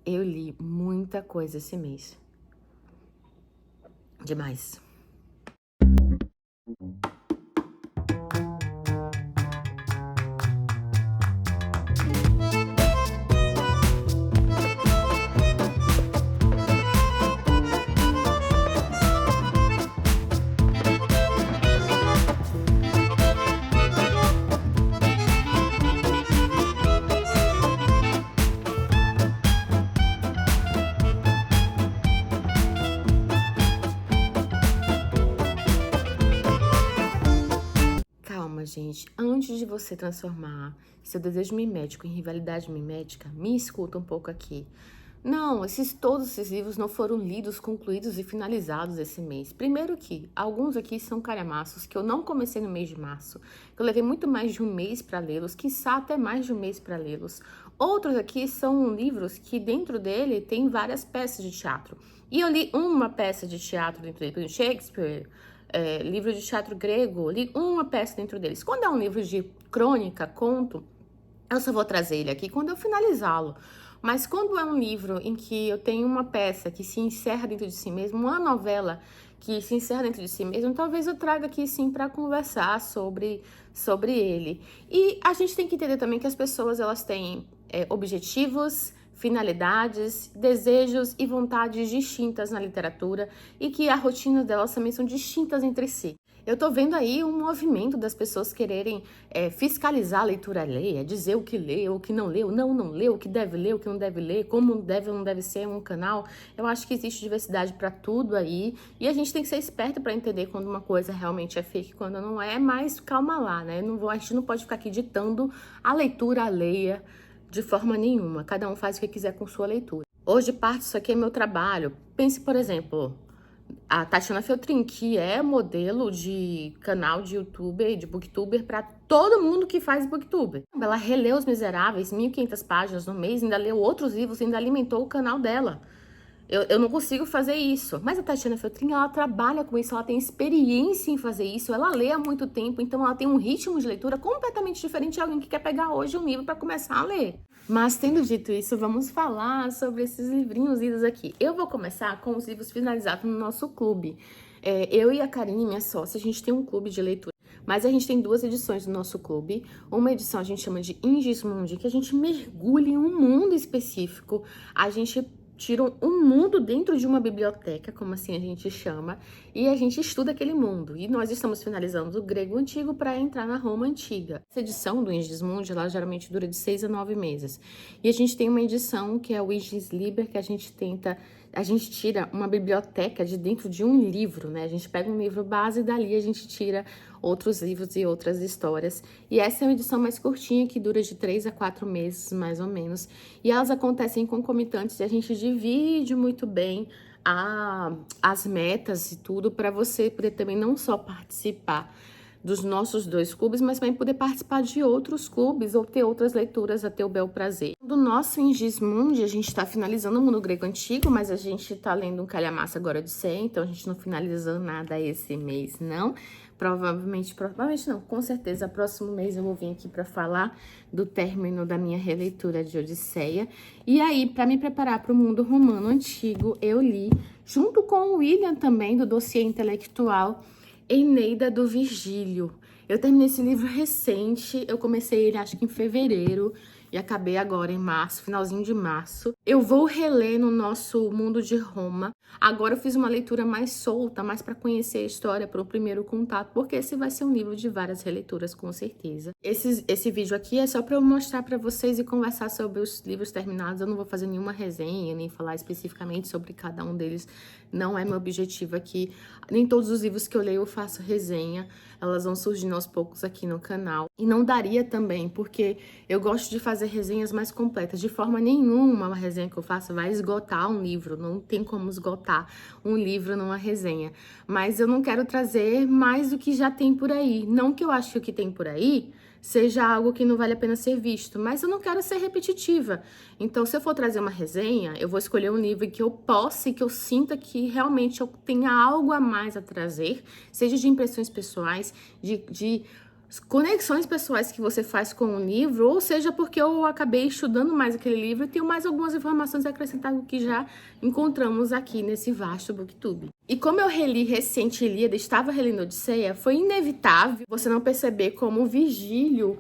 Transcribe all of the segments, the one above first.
eu li muita coisa esse mês. Demais. Calma, gente. Antes de você transformar seu desejo mimético em rivalidade mimética, me escuta um pouco aqui. Não, todos esses livros não foram lidos, concluídos e finalizados esse mês. Primeiro que alguns aqui são calhamaços que eu não comecei no mês de março, que eu levei muito mais de um mês para lê-los, quiçá até mais de um mês para lê-los. Outros aqui são livros que dentro dele tem várias peças de teatro. E eu li uma peça de teatro dentro dele, Shakespeare, livro de teatro grego, li uma peça dentro deles. Quando é um livro de crônica, conto, eu só vou trazer ele aqui quando eu finalizá-lo. Mas quando é um livro em que eu tenho uma peça que se encerra dentro de si mesmo, uma novela que se encerra dentro de si mesmo, talvez eu traga aqui sim para conversar sobre ele. E a gente tem que entender também que as pessoas elas têm objetivos, finalidades, desejos e vontades distintas na literatura e que a rotina delas também são distintas entre si. Eu tô vendo aí um movimento das pessoas quererem fiscalizar a leitura alheia, dizer o que leu, o que não leu, não leu, o que deve ler, o que não deve ler, como deve ou não deve ser um canal. Eu acho que existe diversidade para tudo aí e a gente tem que ser esperto para entender quando uma coisa realmente é fake e quando não é, mas calma lá, né? A gente não pode ficar aqui ditando a leitura alheia de forma nenhuma. Cada um faz o que quiser com sua leitura. Hoje parte disso aqui é meu trabalho. Pense, por exemplo, a Tatiana Feltrin, que é modelo de canal de youtuber, de booktuber, para todo mundo que faz booktuber. Ela releu Os Miseráveis, 1.500 páginas no mês, ainda leu outros livros, ainda alimentou o canal dela. Eu não consigo fazer isso. Mas a Tatiana Feltrin, ela trabalha com isso, ela tem experiência em fazer isso, ela lê há muito tempo, então ela tem um ritmo de leitura completamente diferente de alguém que quer pegar hoje um livro para começar a ler. Mas, tendo dito isso, vamos falar sobre esses livrinhos lidos aqui. Eu vou começar com os livros finalizados no nosso clube. Eu e a Karine, minha sócia, a gente tem um clube de leitura. Mas a gente tem 2 edições do nosso clube. Uma edição a gente chama de Ingismundi, que a gente mergulha em um mundo específico. A gente tira um mundo dentro de uma biblioteca, como assim a gente chama, e a gente estuda aquele mundo. E nós estamos finalizando o grego antigo para entrar na Roma antiga. Essa edição do Ingismundi, ela geralmente dura de 6 a 9 meses. E a gente tem uma edição que é o Igis Liber, que a gente tira uma biblioteca de dentro de um livro, né? A gente pega um livro base e dali a gente tira outros livros e outras histórias. E essa é uma edição mais curtinha, que dura de 3 a 4 meses, mais ou menos. E elas acontecem concomitantes e a gente divide muito bem as metas e tudo para você poder também não só participar dos nossos 2 clubes, mas também poder participar de outros clubes ou ter outras leituras a teu bel prazer. Do nosso Ingismundi, a gente está finalizando o Mundo Grego Antigo, mas a gente está lendo um calhamaço agora de 100, então a gente não finalizou nada esse mês, não. Provavelmente não, com certeza, próximo mês eu vou vir aqui para falar do término da minha releitura de Odisseia. E aí, para me preparar para o mundo romano antigo, eu li, junto com o William também, do dossiê intelectual, Eneida do Virgílio. Eu terminei esse livro recente, eu comecei ele acho que em fevereiro e acabei agora em março, finalzinho de março. Eu vou reler no nosso Mundo de Roma. Agora eu fiz uma leitura mais solta, mais para conhecer a história, para o primeiro contato, porque esse vai ser um livro de várias releituras, com certeza. Esse vídeo aqui é só para eu mostrar para vocês e conversar sobre os livros terminados. Eu não vou fazer nenhuma resenha, nem falar especificamente sobre cada um deles. Não é meu objetivo aqui. Nem todos os livros que eu leio eu faço resenha. Elas vão surgindo aos poucos aqui no canal. E não daria também, porque eu gosto de fazer resenhas mais completas. De forma nenhuma, uma resenha que eu faço vai esgotar um livro. Não tem como esgotar um livro numa resenha. Mas eu não quero trazer mais do que já tem por aí. Não que eu acho que o que tem por aí seja algo que não vale a pena ser visto, mas eu não quero ser repetitiva. Então, se eu for trazer uma resenha, eu vou escolher um livro que eu possa e que eu sinta que realmente eu tenha algo a mais a trazer, seja de impressões pessoais, de conexões pessoais que você faz com o livro, ou seja, porque eu acabei estudando mais aquele livro e tenho mais algumas informações a acrescentar do que já encontramos aqui nesse vasto BookTube. E como eu reli recente Ilíada, estava relendo Odisseia, foi inevitável você não perceber como o Virgílio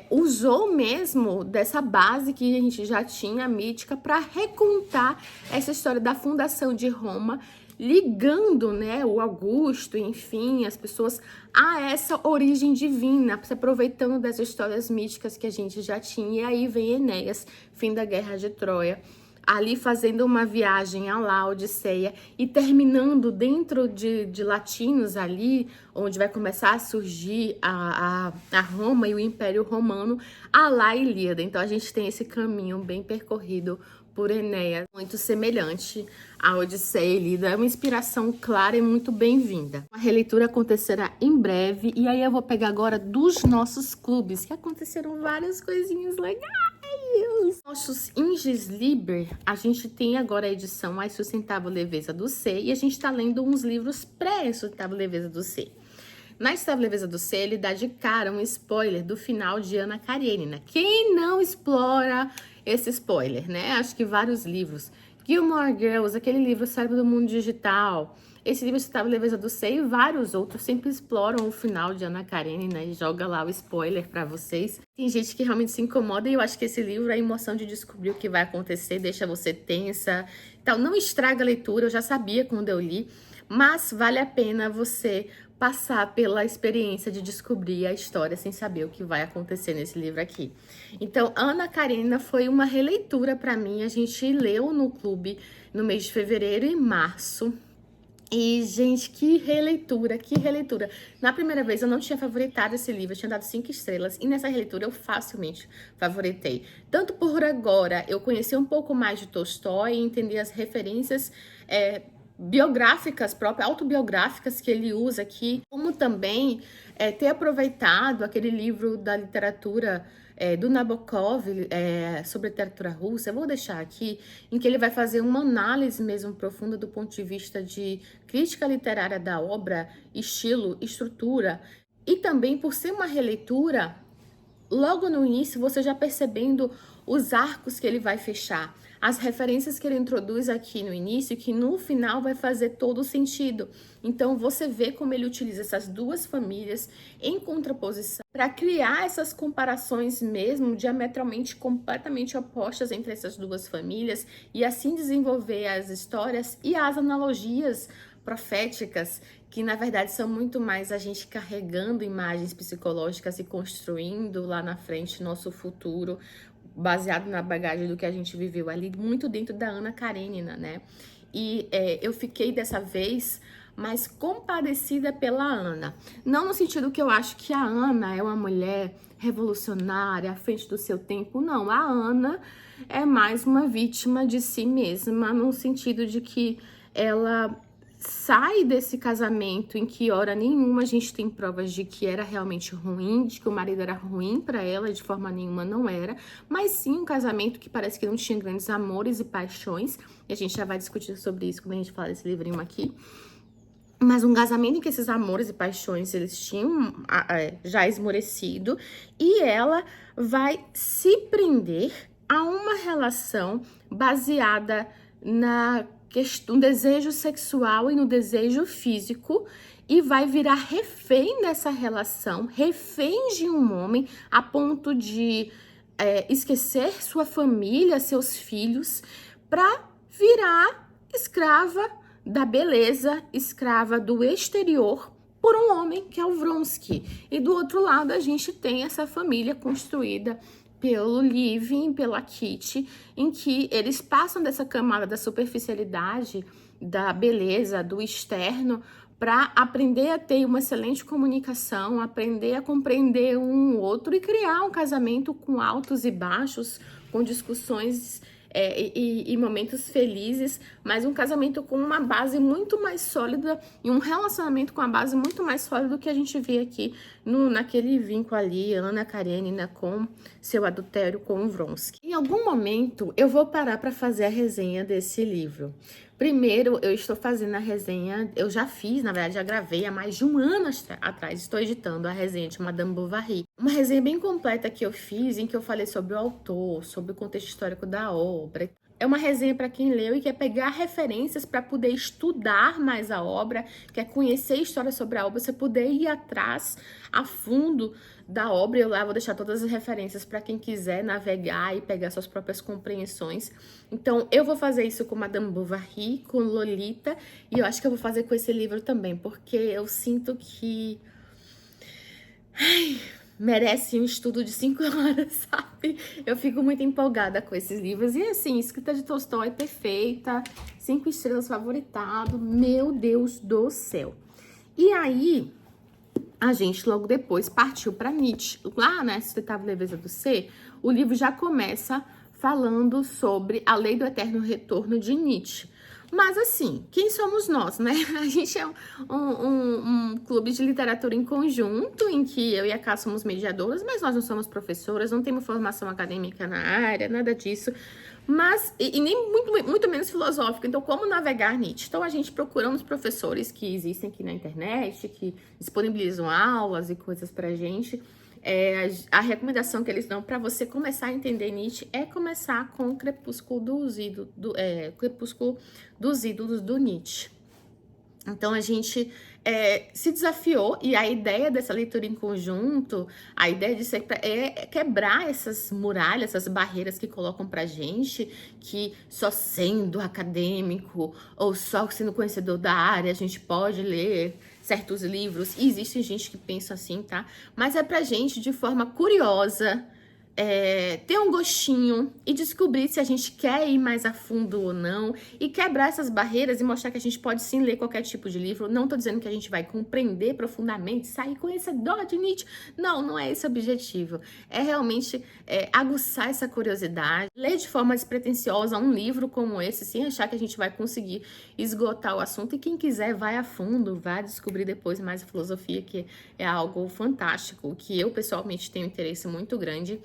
usou mesmo dessa base que a gente já tinha, mítica, para recontar essa história da fundação de Roma, ligando, né, o Augusto, enfim, as pessoas a essa origem divina, se aproveitando das histórias míticas que a gente já tinha. E aí vem Enéas, fim da Guerra de Troia, ali fazendo uma viagem à lá, Odisseia, e terminando dentro de Latinos ali, onde vai começar a surgir a Roma e o Império Romano, a lá Ilíada. Então a gente tem esse caminho bem percorrido por Enéas, muito semelhante à Odisseia e Ilíada. É uma inspiração clara e muito bem-vinda. A releitura acontecerá em breve, e aí eu vou pegar agora dos nossos clubes, que aconteceram várias coisinhas legais. Nossos Inges Liber, a gente tem agora a edição A Insustentável Leveza do Ser, e a gente tá lendo uns livros pré-Insustentável Leveza do Ser. Na Insustentável Leveza do Ser, ele dá de cara um spoiler do final de Ana Karenina. Quem não explora esse spoiler, né? Acho que vários livros. Gilmore Girls, aquele livro Cérebro do Mundo Digital, esse livro Insustentável Leveza do Ser e vários outros sempre exploram o final de Ana Karenina e joga lá o spoiler pra vocês. Tem gente que realmente se incomoda e eu acho que esse livro, a emoção de descobrir o que vai acontecer, deixa você tensa. Então, não estraga a leitura, eu já sabia quando eu li, mas vale a pena você passar pela experiência de descobrir a história sem saber o que vai acontecer nesse livro aqui. Então, Ana Karenina foi uma releitura para mim. A gente leu no clube no mês de fevereiro e março. E, gente, que releitura, que releitura. Na primeira vez eu não tinha favoritado esse livro, eu tinha dado 5 estrelas. E nessa releitura eu facilmente favoritei. Tanto por agora eu conheci um pouco mais de Tolstói e entendi as referências biográficas próprias, autobiográficas que ele usa aqui, como também ter aproveitado aquele livro da literatura do Nabokov sobre a literatura russa. Eu vou deixar aqui, em que ele vai fazer uma análise mesmo profunda do ponto de vista de crítica literária da obra, estilo, estrutura, e também por ser uma releitura, logo no início você já percebendo os arcos que ele vai fechar, as referências que ele introduz aqui no início, que no final vai fazer todo sentido. Então você vê como ele utiliza essas duas famílias em contraposição para criar essas comparações mesmo diametralmente completamente opostas entre essas duas famílias e assim desenvolver as histórias e as analogias proféticas, que na verdade são muito mais a gente carregando imagens psicológicas e construindo lá na frente nosso futuro, baseado na bagagem do que a gente viveu ali, muito dentro da Ana Karenina, né? E eu fiquei dessa vez mais compadecida pela Ana. Não no sentido que eu acho que a Ana é uma mulher revolucionária, à frente do seu tempo, não. A Ana é mais uma vítima de si mesma, no sentido de que ela sai desse casamento em que hora nenhuma a gente tem provas de que era realmente ruim, de que o marido era ruim para ela, de forma nenhuma não era, mas sim um casamento que parece que não tinha grandes amores e paixões, e a gente já vai discutir sobre isso quando a gente falar desse livrinho aqui. Mas um casamento em que esses amores e paixões eles tinham já esmorecido, e ela vai se prender a uma relação baseada no desejo sexual e no desejo físico, e vai virar refém dessa relação, refém de um homem, a ponto de esquecer sua família, seus filhos, para virar escrava da beleza, escrava do exterior, por um homem que é o Vronsky. E do outro lado a gente tem essa família construída pelo Living, pela Kitty, em que eles passam dessa camada da superficialidade, da beleza, do externo, para aprender a ter uma excelente comunicação, aprender a compreender um outro e criar um casamento com altos e baixos, com discussões e momentos felizes, mas um casamento com uma base muito mais sólida e um relacionamento com uma base muito mais sólida do que a gente vê aqui naquele vínculo ali, Ana Karenina com seu adultério com o Vronsky. Em algum momento eu vou parar para fazer a resenha desse livro. Primeiro, eu estou fazendo a resenha, eu já fiz, na verdade, já gravei há mais de um ano atrás, estou editando a resenha de Madame Bovary. Uma resenha bem completa que eu fiz, em que eu falei sobre o autor, sobre o contexto histórico da obra. É uma resenha para quem leu e quer pegar referências para poder estudar mais a obra, quer conhecer a história sobre a obra, você poder ir atrás a fundo da obra. Eu lá vou deixar todas as referências para quem quiser navegar e pegar suas próprias compreensões. Então, eu vou fazer isso com Madame Bovary, com Lolita, e eu acho que eu vou fazer com esse livro também, porque eu sinto que merece um estudo de 5 horas, sabe? Eu fico muito empolgada com esses livros. E assim, escrita de Tolstói perfeita, 5 estrelas, favoritado, meu Deus do céu. E aí, a gente logo depois partiu para Nietzsche. Lá na Sustentável Leveza do Ser, o livro já começa falando sobre a lei do eterno retorno de Nietzsche. Mas assim, quem somos nós, né? A gente é um clube de literatura em conjunto, em que eu e a Ká somos mediadoras, mas nós não somos professoras, não temos formação acadêmica na área, nada disso. Mas, e nem muito menos filosófico. Então, como navegar Nietzsche? Então, a gente procura uns professores que existem aqui na internet, que disponibilizam aulas e coisas pra gente. A recomendação que eles dão para você começar a entender Nietzsche é começar com o Crepúsculo dos Ídolos do Nietzsche. Então, a gente se desafiou, e a ideia dessa leitura em conjunto, a ideia disso é quebrar essas muralhas, essas barreiras que colocam pra gente, que só sendo acadêmico ou só sendo conhecedor da área a gente pode ler certos livros. E existe gente que pensa assim, tá? Mas é pra gente, de forma curiosa, ter um gostinho e descobrir se a gente quer ir mais a fundo ou não, e quebrar essas barreiras e mostrar que a gente pode sim ler qualquer tipo de livro. Não tô dizendo que a gente vai compreender profundamente, sair conhecedor de Nietzsche. Não, não é esse o objetivo. É realmente aguçar essa curiosidade, ler de forma despretensiosa um livro como esse, sem achar que a gente vai conseguir esgotar o assunto. E quem quiser, vai a fundo, vai descobrir depois mais a filosofia, que é algo fantástico, que eu pessoalmente tenho interesse muito grande.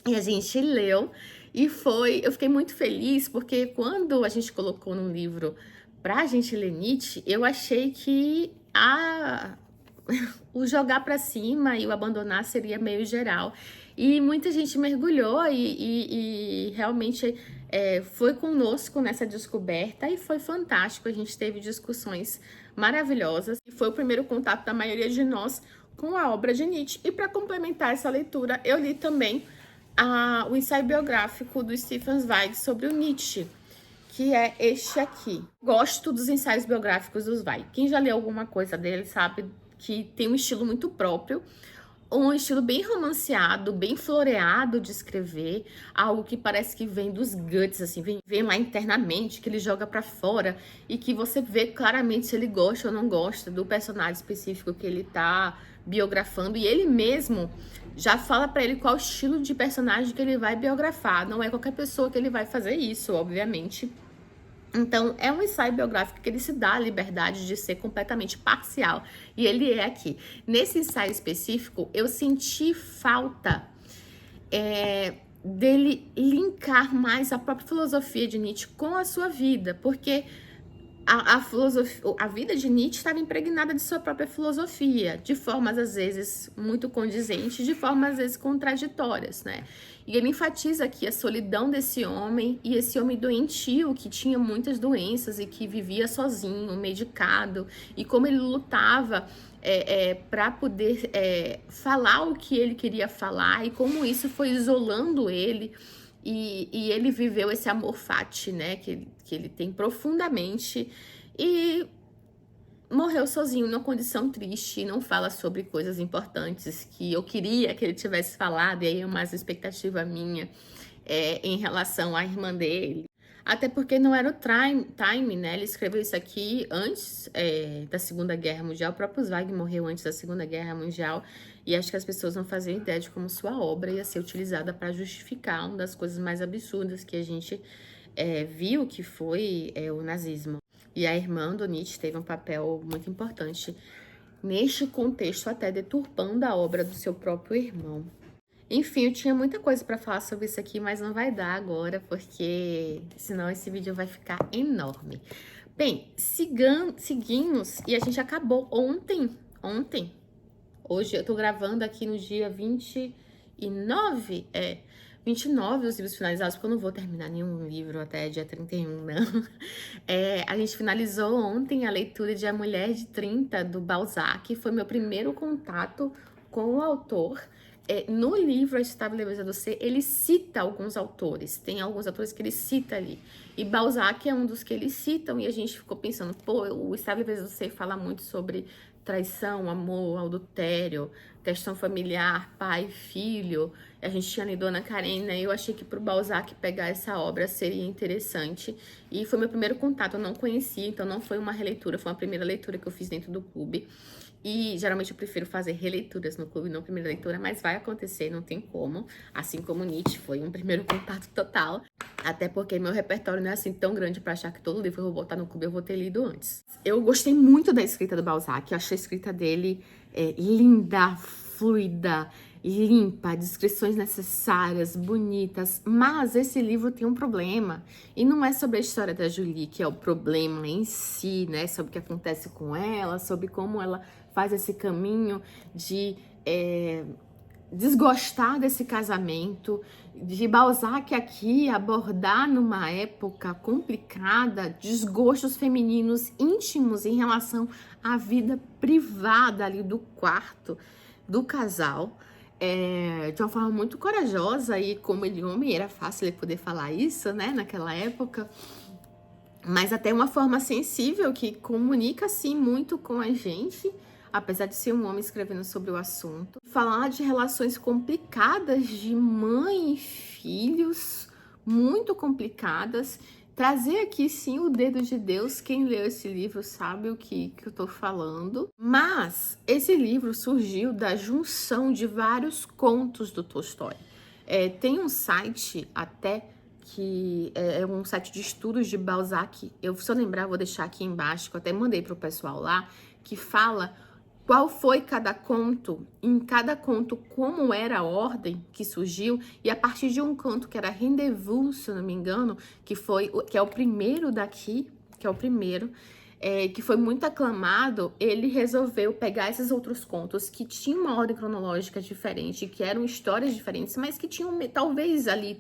E a gente leu e eu fiquei muito feliz, porque quando a gente colocou no livro pra gente ler Nietzsche, eu achei que o jogar pra cima e o abandonar seria meio geral. E muita gente mergulhou e realmente foi conosco nessa descoberta, e foi fantástico. A gente teve discussões maravilhosas e foi o primeiro contato da maioria de nós com a obra de Nietzsche. E para complementar essa leitura, eu li também o ensaio biográfico do Stefan Zweig sobre o Nietzsche, que é este aqui. Gosto dos ensaios biográficos do Zweig. Quem já leu alguma coisa dele sabe que tem um estilo muito próprio, um estilo bem romanceado, bem floreado de escrever, algo que parece que vem dos guts, assim, vem lá internamente, que ele joga pra fora, e que você vê claramente se ele gosta ou não gosta do personagem específico que ele tá biografando, e ele mesmo já fala pra ele qual estilo de personagem que ele vai biografar. Não é qualquer pessoa que ele vai fazer isso, obviamente. Então, é um ensaio biográfico que ele se dá a liberdade de ser completamente parcial. E ele é aqui. Nesse ensaio específico, eu senti falta dele linkar mais a própria filosofia de Nietzsche com a sua vida. Porque a vida de Nietzsche estava impregnada de sua própria filosofia, de formas às vezes muito condizentes, de formas às vezes contraditórias, né? E ele enfatiza aqui a solidão desse homem, e esse homem doentio que tinha muitas doenças e que vivia sozinho, medicado, e como ele lutava para poder falar o que ele queria falar, e como isso foi isolando ele. E ele viveu esse amor fati, né, que ele tem profundamente, e morreu sozinho numa condição triste, e não fala sobre coisas importantes que eu queria que ele tivesse falado, e aí é mais expectativa minha em relação à irmã dele. Até porque não era o time, né? Ele escreveu isso aqui antes da Segunda Guerra Mundial. O próprio Zweig morreu antes da Segunda Guerra Mundial. E acho que as pessoas não faziam ideia de como sua obra ia ser utilizada para justificar uma das coisas mais absurdas que a gente viu, que foi o nazismo. E a irmã do Nietzsche teve um papel muito importante neste contexto, até deturpando a obra do seu próprio irmão. Enfim, eu tinha muita coisa para falar sobre isso aqui, mas não vai dar agora, porque senão esse vídeo vai ficar enorme. Bem, seguimos e a gente acabou ontem. Hoje eu tô gravando aqui no dia 29, 29 os livros finalizados, porque eu não vou terminar nenhum livro até dia 31, não. A gente finalizou ontem a leitura de A Mulher de 30, do Balzac, foi meu primeiro contato com o autor. No livro A Instável Leveza do Ser, ele cita alguns autores, tem alguns autores que ele cita ali, e Balzac é um dos que eles citam, e a gente ficou pensando, pô, o Instável Leveza do Ser fala muito sobre traição, amor, adultério, questão familiar, pai, filho. A gente tinha lido Ana Karenina e eu achei que pro Balzac pegar essa obra seria interessante. E foi meu primeiro contato, eu não conhecia, então não foi uma releitura, foi uma primeira leitura que eu fiz dentro do clube. E geralmente eu prefiro fazer releituras no clube, não primeira leitura, mas vai acontecer, não tem como. Assim como Nietzsche foi um primeiro contato total. Até porque meu repertório não é assim tão grande para achar que todo livro que eu vou botar no clube eu vou ter lido antes. Eu gostei muito da escrita do Balzac, eu achei a escrita dele linda, fluida, limpa, descrições necessárias, bonitas, mas esse livro tem um problema, e não é sobre a história da Julie, que é o problema em si, né, sobre o que acontece com ela, sobre como ela faz esse caminho de desgostar desse casamento, de Balzac aqui abordar numa época complicada desgostos femininos íntimos em relação à vida privada ali do quarto do casal, de uma forma muito corajosa, e como ele homem era fácil ele poder falar isso, né, naquela época, mas até uma forma sensível que comunica assim muito com a gente, apesar de ser um homem escrevendo sobre o assunto. Falar de relações complicadas de mãe e filhos, muito complicadas. Trazer aqui, sim, o dedo de Deus. Quem leu esse livro sabe o que eu tô falando. Mas esse livro surgiu da junção de vários contos do Tolstói. Tem um site até que é um site de estudos de Balzac. Se eu lembrar, vou deixar aqui embaixo, que eu até mandei pro pessoal lá, que fala qual foi cada conto, em cada conto como era a ordem que surgiu, e a partir de um conto que era Rendezvous, se eu não me engano, que é o primeiro daqui, que é o primeiro, que foi muito aclamado, ele resolveu pegar esses outros contos que tinham uma ordem cronológica diferente, que eram histórias diferentes, mas que tinham talvez ali,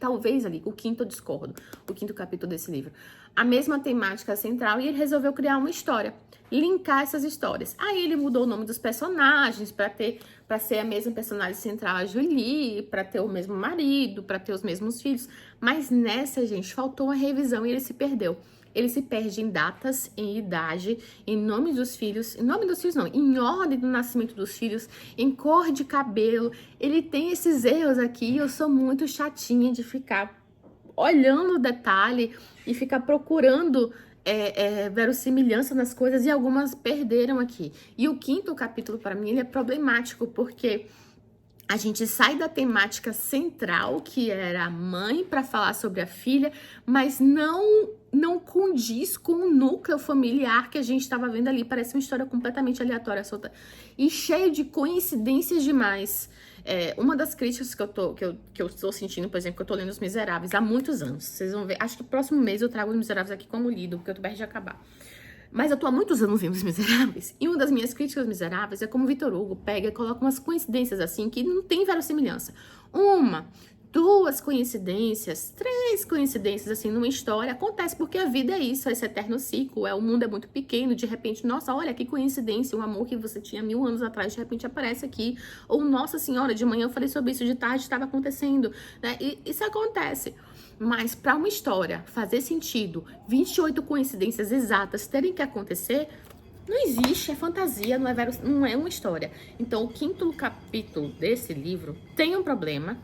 o quinto eu discordo, o quinto capítulo desse livro, a mesma temática central, e ele resolveu criar uma história, linkar essas histórias. Aí ele mudou o nome dos personagens para ser a mesma personagem central, a Julie, para ter o mesmo marido, para ter os mesmos filhos, mas nessa, gente, faltou uma revisão e ele se perdeu. Ele se perde em datas, em idade, em nome dos filhos não, em ordem do nascimento dos filhos, em cor de cabelo. Ele tem esses erros aqui e eu sou muito chatinha de ficar olhando o detalhe e ficar procurando verossimilhança nas coisas, e algumas perderam aqui. E o quinto capítulo, para mim, ele é problemático, porque a gente sai da temática central, que era a mãe, para falar sobre a filha, mas não condiz com o núcleo familiar que a gente estava vendo ali. Parece uma história completamente aleatória, solta, e cheia de coincidências demais. Uma das críticas que eu estou sentindo, por exemplo, que eu estou lendo Os Miseráveis há muitos anos. Vocês vão ver, acho que próximo mês eu trago Os Miseráveis aqui como lido, porque eu tô perto de acabar. Mas eu tô há muitos anos lendo Os Miseráveis, e uma das minhas críticas aos Miseráveis é como o Victor Hugo pega e coloca umas coincidências assim que não tem verossimilhança. Uma, duas coincidências, três coincidências assim numa história, acontece porque a vida é isso, esse eterno ciclo, o mundo é muito pequeno, de repente, nossa, olha que coincidência, um amor que você tinha 1000 anos atrás, de repente aparece aqui, ou nossa senhora, de manhã eu falei sobre isso, de tarde estava acontecendo, né, e isso acontece. Mas para uma história fazer sentido, 28 coincidências exatas terem que acontecer, não existe, é fantasia, não é uma história. Então, o quinto capítulo desse livro tem um problema,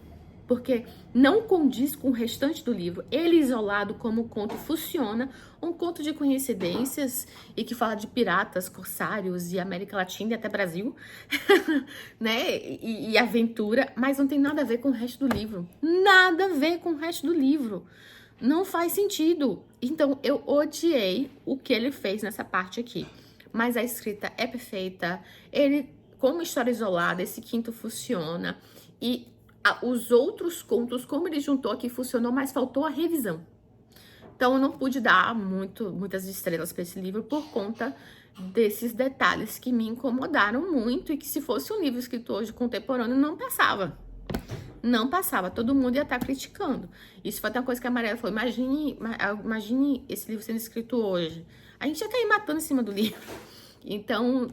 porque não condiz com o restante do livro. Ele isolado como conto funciona, um conto de coincidências e que fala de piratas, corsários e América Latina e até Brasil, né? E aventura, mas não tem nada a ver com o resto do livro. Nada a ver com o resto do livro. Não faz sentido. Então, eu odiei o que ele fez nessa parte aqui. Mas a escrita é perfeita. Ele, como história isolada, esse quinto funciona. E os outros contos, como ele juntou aqui, funcionou, mas faltou a revisão. Então, eu não pude dar muitas estrelas para esse livro por conta desses detalhes que me incomodaram muito e que se fosse um livro escrito hoje contemporâneo, não passava. Não passava, todo mundo ia estar criticando. Isso foi uma coisa que a Mariela falou, imagine esse livro sendo escrito hoje. A gente já tá aí matando em cima do livro. Então,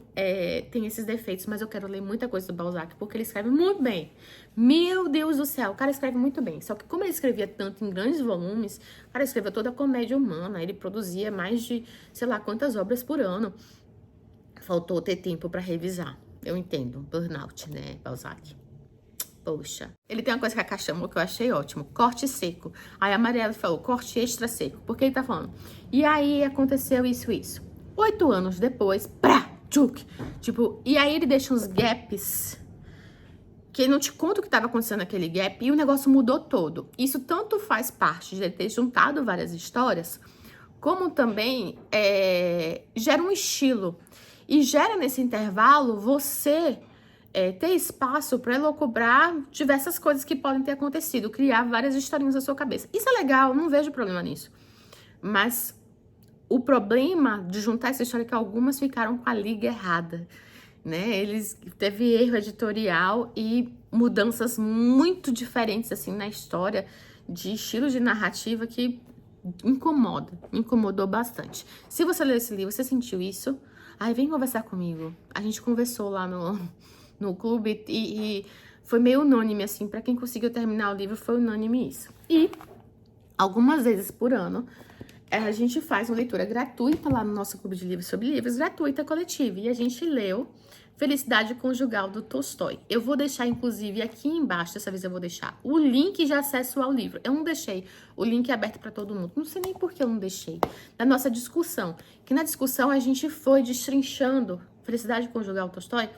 tem esses defeitos, mas eu quero ler muita coisa do Balzac, porque ele escreve muito bem. Meu Deus do céu, o cara escreve muito bem. Só que como ele escrevia tanto em grandes volumes, o cara escreveu toda a comédia humana, ele produzia mais de, sei lá, quantas obras por ano. Faltou ter tempo pra revisar. Eu entendo, burnout, né, Balzac? Poxa. Ele tem uma coisa que a Cá chamou que eu achei ótimo, corte seco. Aí a Mariela falou, corte extra seco. Porque ele tá falando, e aí aconteceu isso. 8 anos depois, tchuk. Tipo, e aí ele deixa uns gaps que ele não te conta o que estava acontecendo naquele gap e o negócio mudou todo. Isso tanto faz parte de ele ter juntado várias histórias, como também gera um estilo. E gera nesse intervalo você ter espaço para elocubrar diversas coisas que podem ter acontecido, criar várias historinhas na sua cabeça. Isso é legal, não vejo problema nisso. Mas o problema de juntar essa história é que algumas ficaram com a liga errada, né? Teve erro editorial e mudanças muito diferentes assim na história, de estilo de narrativa que me incomodou bastante. Se você leu esse livro, você sentiu isso? Aí vem conversar comigo. A gente conversou lá no clube e foi meio unânime, assim, pra quem conseguiu terminar o livro, foi unânime isso. E algumas vezes por ano, a gente faz uma leitura gratuita lá no nosso clube de livros sobre livros, gratuita coletiva. E a gente leu Felicidade Conjugal, do Tolstói. Eu vou deixar, inclusive, aqui embaixo, dessa vez eu vou deixar o link de acesso ao livro. Eu não deixei o link aberto para todo mundo. Não sei nem por que eu não deixei. Na nossa discussão. Que na discussão a gente foi destrinchando Felicidade Conjugal, do Tolstói,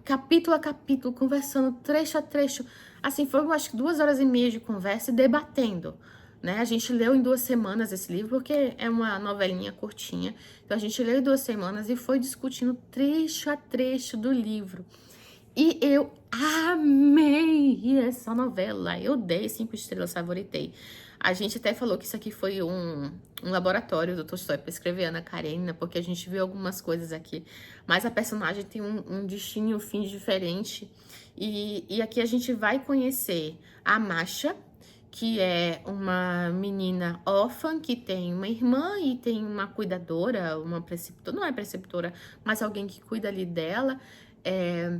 capítulo a capítulo, conversando trecho a trecho. Assim, foi, eu acho que 2h30 de conversa e debatendo. Né? A gente leu em 2 semanas esse livro, porque é uma novelinha curtinha. Então, a gente leu em 2 semanas e foi discutindo trecho a trecho do livro. E eu amei essa novela. Eu dei 5 estrelas, favoritei. A gente até falou que isso aqui foi um laboratório do Tolstói para escrever Ana Karenina, porque a gente viu algumas coisas aqui. Mas a personagem tem um destino e um fim diferente. E aqui a gente vai conhecer a Masha, que é uma menina órfã, que tem uma irmã e tem uma cuidadora, uma preceptora, não é preceptora, mas alguém que cuida ali dela,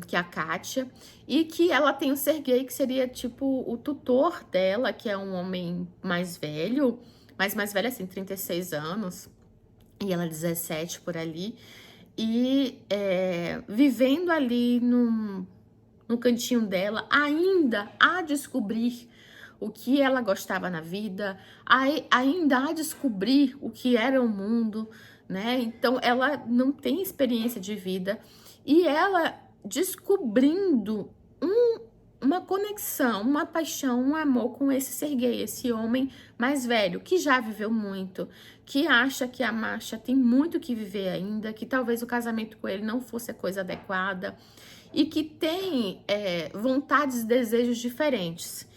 que é a Kátia, e que ela tem o Serguei, que seria tipo o tutor dela, que é um homem mais velho, mas mais velho assim, 36 anos, e ela 17 por ali, e vivendo ali no cantinho dela, ainda a descobrir o que ela gostava na vida, ainda a descobrir o que era o mundo, né? Então, ela não tem experiência de vida e ela descobrindo uma conexão, uma paixão, um amor com esse Serguei, esse homem mais velho, que já viveu muito, que acha que a Masha tem muito que viver ainda, que talvez o casamento com ele não fosse a coisa adequada e que tem vontades e desejos diferentes.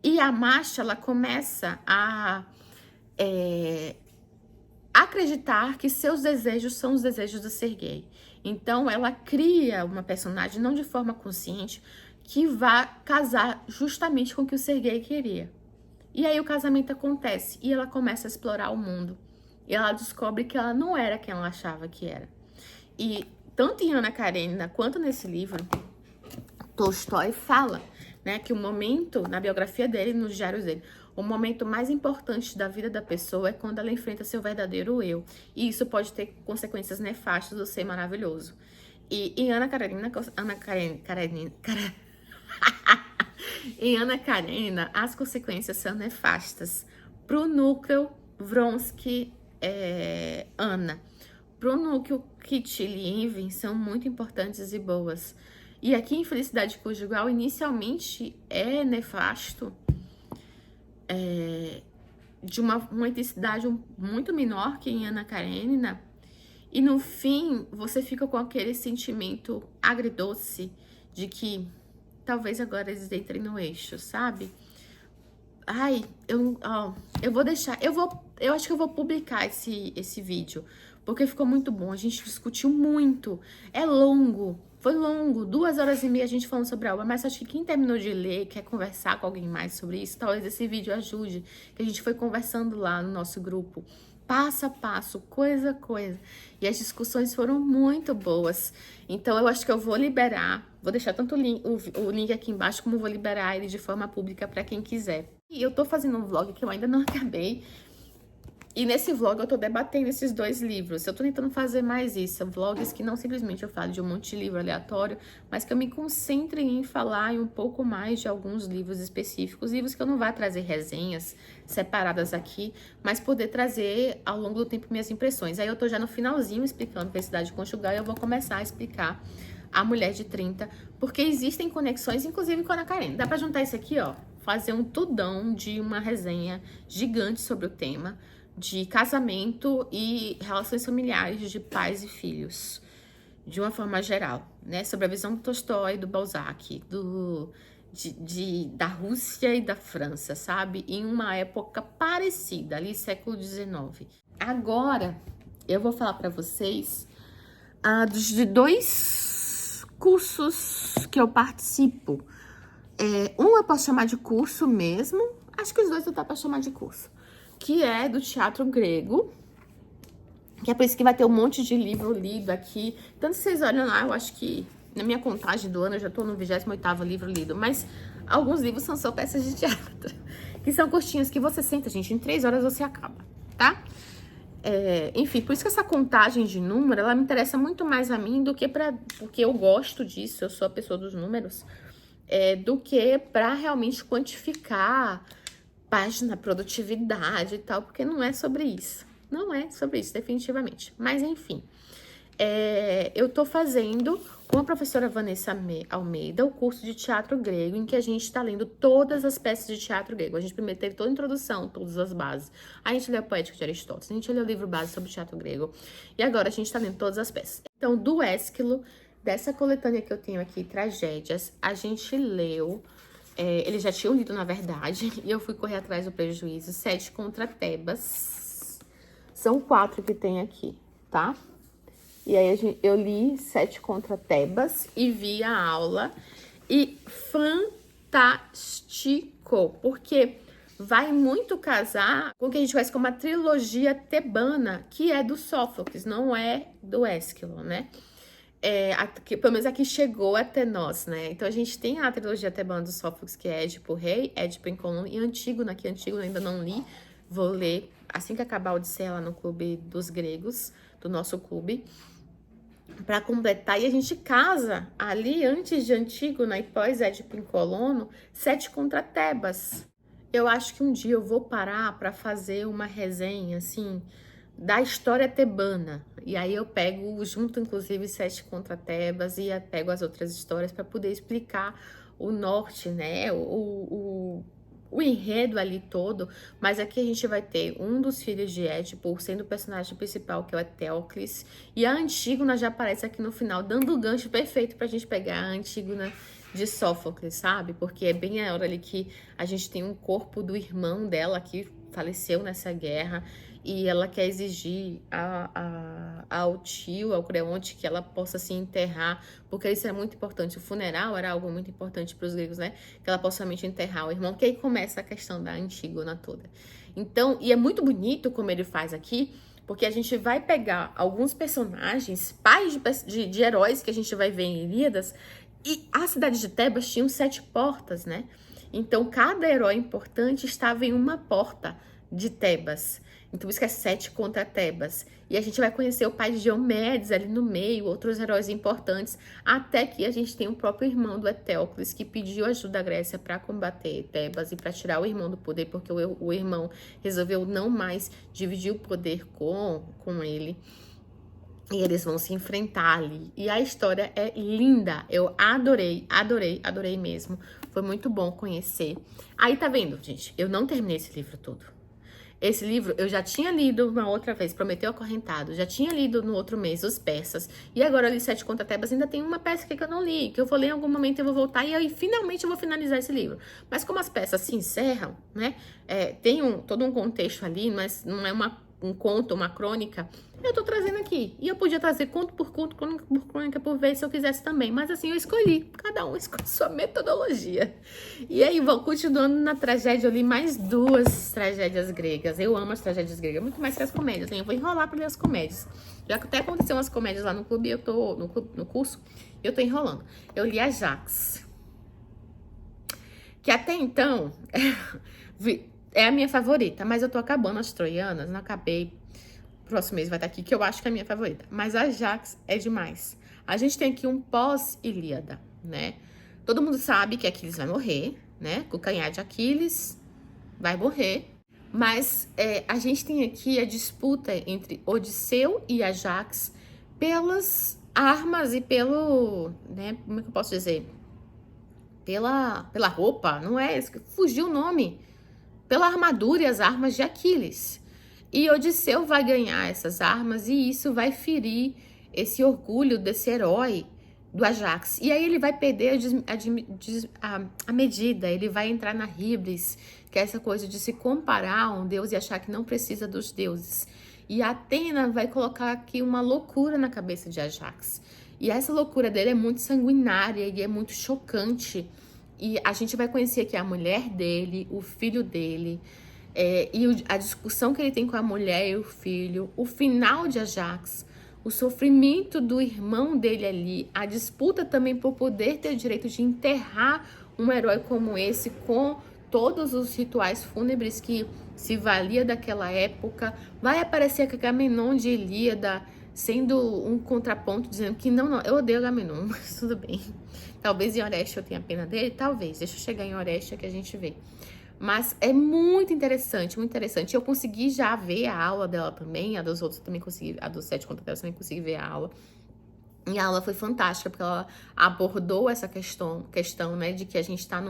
E a Masha, ela começa a acreditar que seus desejos são os desejos do Serguei. Então, ela cria uma personagem, não de forma consciente, que vá casar justamente com o que o Serguei queria. E aí o casamento acontece e ela começa a explorar o mundo. E ela descobre que ela não era quem ela achava que era. E tanto em Ana Karenina quanto nesse livro, Tolstói fala, né, que o momento, na biografia dele, nos diários dele, o momento mais importante da vida da pessoa é quando ela enfrenta seu verdadeiro eu. E isso pode ter consequências nefastas do ser maravilhoso. E em Ana Karenina, em Ana Karenina, as consequências são nefastas pro núcleo Vronsky-Ana. Pro núcleo Kitty e Ivan são muito importantes e boas. E aqui em Felicidade Conjugal, inicialmente é nefasto, de uma intensidade muito menor que em Ana Karenina, e no fim você fica com aquele sentimento agridoce de que talvez agora eles entrem no eixo, sabe? Ai, eu vou deixar, eu acho que eu vou publicar esse vídeo, porque ficou muito bom, a gente discutiu muito, é longo, foi longo, 2 horas e meia a gente falando sobre a obra, mas acho que quem terminou de ler, quer conversar com alguém mais sobre isso, talvez esse vídeo ajude, que a gente foi conversando lá no nosso grupo, passo a passo, coisa a coisa, e as discussões foram muito boas, então eu acho que eu vou liberar, vou deixar tanto o link aqui embaixo, como vou liberar ele de forma pública para quem quiser. E eu tô fazendo um vlog que eu ainda não acabei, e nesse vlog eu tô debatendo esses 2 livros. Eu tô tentando fazer mais isso, vlogs que não simplesmente eu falo de um monte de livro aleatório, mas que eu me concentre em falar um pouco mais de alguns livros específicos, livros que eu não vá trazer resenhas separadas aqui, mas poder trazer ao longo do tempo minhas impressões. Aí eu tô já no finalzinho explicando Felicidade Conjugal e eu vou começar a explicar A Mulher de 30, porque existem conexões, inclusive com a Ana Karenina. Dá pra juntar isso aqui, ó, fazer um tudão de uma resenha gigante sobre o tema, de casamento e relações familiares de pais e filhos, de uma forma geral, né? Sobre a visão do Tolstói, do Balzac, da Rússia e da França, sabe? Em uma época parecida, ali século XIX. Agora, eu vou falar para vocês de 2 cursos que eu participo. Um eu posso chamar de curso mesmo, acho que os 2 dá para chamar de curso, que é do teatro grego, que é por isso que vai ter um monte de livro lido aqui. Tanto que vocês olham lá, eu acho que na minha contagem do ano eu já tô no 28º livro lido, mas alguns livros são só peças de teatro, que são curtinhos, que você senta, gente, em 3 horas você acaba, tá? Enfim, por isso que essa contagem de número, ela me interessa muito mais a mim do que porque eu gosto disso, eu sou a pessoa dos números, do que para realmente quantificar página, produtividade e tal, porque não é sobre isso. Não é sobre isso, definitivamente. Mas, enfim, eu tô fazendo com a professora Vanessa Almeida o curso de teatro grego, em que a gente tá lendo todas as peças de teatro grego. A gente primeiro teve toda a introdução, todas as bases. A gente leu a Poética de Aristóteles, a gente leu o livro base sobre teatro grego. E agora a gente tá lendo todas as peças. Então, do Ésquilo, dessa coletânea que eu tenho aqui, Tragédias, a gente leu... eles já tinham lido, na verdade, e eu fui correr atrás do prejuízo. 7 contra Tebas. São 4 que tem aqui, tá? E aí eu li 7 contra Tebas e vi a aula. E fantástico, porque vai muito casar com o que a gente conhece como a trilogia tebana, que é do Sófocles, não é do Ésquilo, né? Pelo menos aqui chegou até nós, né? Então a gente tem a trilogia tebana do Sófocles, que é Édipo Rei, Édipo em Colônia e Antígona, que Antígona ainda não li, vou ler assim que acabar a Odisseia lá no Clube dos Gregos, do nosso clube, para completar. E a gente casa ali, antes de Antígona e pós Édipo em Colono, 7 contra Tebas. Eu acho que um dia eu vou parar para fazer uma resenha, assim, da história tebana, e aí eu pego junto, inclusive, 7 contra Tebas e pego as outras histórias para poder explicar o norte, né, o enredo ali todo, mas aqui a gente vai ter um dos filhos de Édipo sendo o personagem principal, que é o Eteocles, e a Antígona já aparece aqui no final, dando o gancho perfeito pra gente pegar a Antígona de Sófocles, sabe? Porque é bem a hora ali que a gente tem um corpo do irmão dela que faleceu nessa guerra, e ela quer exigir ao tio, ao Creonte, que ela possa se enterrar, porque isso é muito importante. O funeral era algo muito importante para os gregos, né? Que ela possa somente enterrar o irmão, que aí começa a questão da Antígona toda. Então, e é muito bonito como ele faz aqui, porque a gente vai pegar alguns personagens, pais de heróis que a gente vai ver em Ilíadas, e a cidade de Tebas tinha 7 portas, né? Então, cada herói importante estava em uma porta de Tebas. Então, isso que é 7 contra Tebas. E a gente vai conhecer o pai de Diomedes ali no meio, outros heróis importantes, até que a gente tem o próprio irmão do Eteocles, que pediu ajuda da Grécia para combater Tebas e para tirar o irmão do poder, porque o irmão resolveu não mais dividir o poder com ele. E eles vão se enfrentar ali. E a história é linda. Eu adorei, adorei, adorei mesmo. Foi muito bom conhecer. Aí, tá vendo, gente? Eu não terminei esse livro todo. Esse livro eu já tinha lido uma outra vez, Prometeu Acorrentado. Já tinha lido no outro mês, Os Persas. E agora eu li Sete Contra Tebas. Ainda tem uma peça aqui que eu não li, que eu vou ler em algum momento, eu vou voltar e aí finalmente eu vou finalizar esse livro. Mas como as peças se encerram, né? Tem todo um contexto ali, mas não é um conto, uma crônica, eu tô trazendo aqui. E eu podia trazer conto por conto, crônica por crônica, por vez, se eu quisesse também. Mas assim, eu escolhi. Cada um escolhe sua metodologia. E aí, continuando na tragédia, eu li mais 2 tragédias gregas. Eu amo as tragédias gregas, muito mais que as comédias. Hein? Eu vou enrolar pra ler as comédias. Já que até aconteceu umas comédias lá no clube, eu tô no curso, eu tô enrolando. Eu li Ajax. Que até então é a minha favorita, mas eu tô acabando as troianas, não acabei. Próximo mês vai estar aqui, que eu acho que é a minha favorita. Mas a Ajax é demais. A gente tem aqui um pós-Ilíada, né? Todo mundo sabe que Aquiles vai morrer, né? Com o calcanhar de Aquiles vai morrer. Mas a gente tem aqui a disputa entre Odisseu e Ajax pelas armas e pelo, né? Como é que eu posso dizer? Pela roupa, não é? Fugiu o nome. Pela armadura e as armas de Aquiles. E Odisseu vai ganhar essas armas e isso vai ferir esse orgulho desse herói do Ajax. E aí ele vai perder a medida, ele vai entrar na híbris, que é essa coisa de se comparar a um deus e achar que não precisa dos deuses. E a Atena vai colocar aqui uma loucura na cabeça de Ajax. E essa loucura dele é muito sanguinária e é muito chocante. E a gente vai conhecer aqui a mulher dele, o filho dele, a discussão que ele tem com a mulher e o filho, o final de Ajax, o sofrimento do irmão dele ali, a disputa também por poder ter o direito de enterrar um herói como esse com todos os rituais fúnebres que se valia daquela época. Vai aparecer Agamenon de Ilíada sendo um contraponto, dizendo que não, eu odeio Agamenon, mas tudo bem. Talvez em Orestes eu tenha pena dele, talvez. Deixa eu chegar em Orestes que a gente vê. Mas é muito interessante, muito interessante. Eu consegui já ver a aula dela também, a dos outros também consegui, a dos 7 contra 10 também consegui ver a aula. E a aula foi fantástica, porque ela abordou essa questão, né, de que a gente tá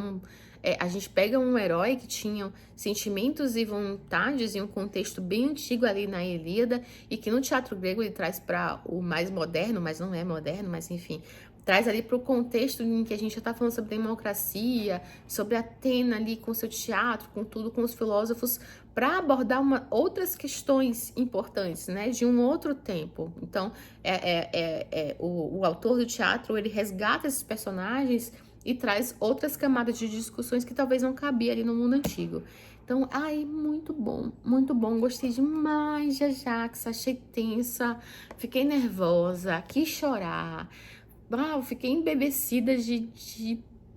a gente pega um herói que tinha sentimentos e vontades em um contexto bem antigo ali na Ilíada, e que no teatro grego ele traz para o mais moderno, mas não é moderno, mas enfim, traz ali para o contexto em que a gente já está falando sobre democracia, sobre Atena ali com seu teatro, com tudo, com os filósofos, para abordar outras questões importantes, né, de um outro tempo. Então, o autor do teatro, ele resgata esses personagens e traz outras camadas de discussões que talvez não cabia ali no mundo antigo. Então, muito bom, gostei demais de Ajax, achei tensa, fiquei nervosa, quis chorar, fiquei embebecida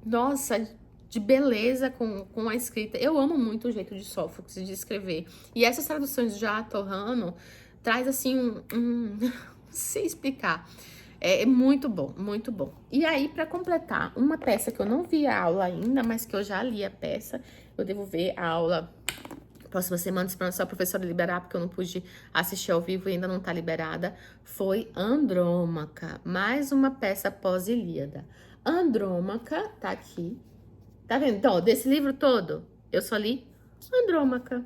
nossa, de beleza com a escrita. Eu amo muito o jeito de Sófocles de escrever. E essas traduções de Torrano traz assim não sei explicar. É muito bom, muito bom. E aí, para completar, uma peça que eu não vi a aula ainda, mas que eu já li a peça, eu devo ver a aula próxima semana, esperando só a professora liberar, porque eu não pude assistir ao vivo e ainda não tá liberada, foi Andrômaca, mais uma peça pós-Ilíada. Andrômaca tá aqui, tá vendo? Então, desse livro todo, eu só li Andrômaca.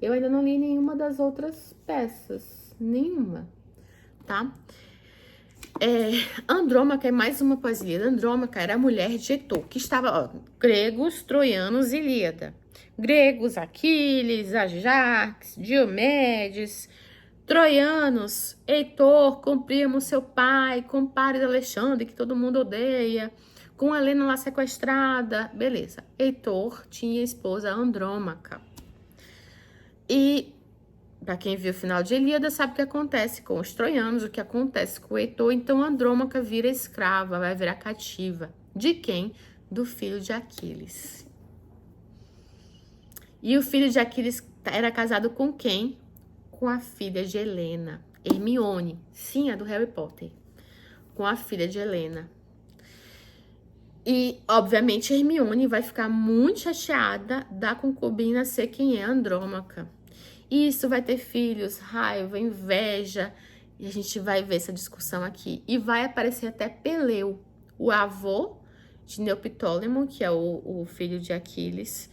Eu ainda não li nenhuma das outras peças, nenhuma, tá? Andrômaca é mais uma pós-Ilíada. Andrômaca era a mulher de Heitor, que estava, gregos, troianos e Ilíada. Gregos, Aquiles, Ajax, Diomedes, troianos, Heitor, com Príamo, seu pai, com Paris Alexandre, que todo mundo odeia, com Helena lá sequestrada, beleza. Heitor tinha esposa Andrômaca. E para quem viu o final de Ilíada, sabe o que acontece com os troianos, o que acontece com o Heitor. Então, Andrômaca vira escrava, vai virar cativa. De quem? Do filho de Aquiles. E o filho de Aquiles era casado com quem? Com a filha de Helena, Hermione. Sim, a do Harry Potter. Com a filha de Helena. E, obviamente, Hermione vai ficar muito chateada da concubina ser quem é Andrômaca. Isso vai ter filhos, raiva, inveja, e a gente vai ver essa discussão aqui. E vai aparecer até Peleu, o avô de Neoptólemo, que é o filho de Aquiles,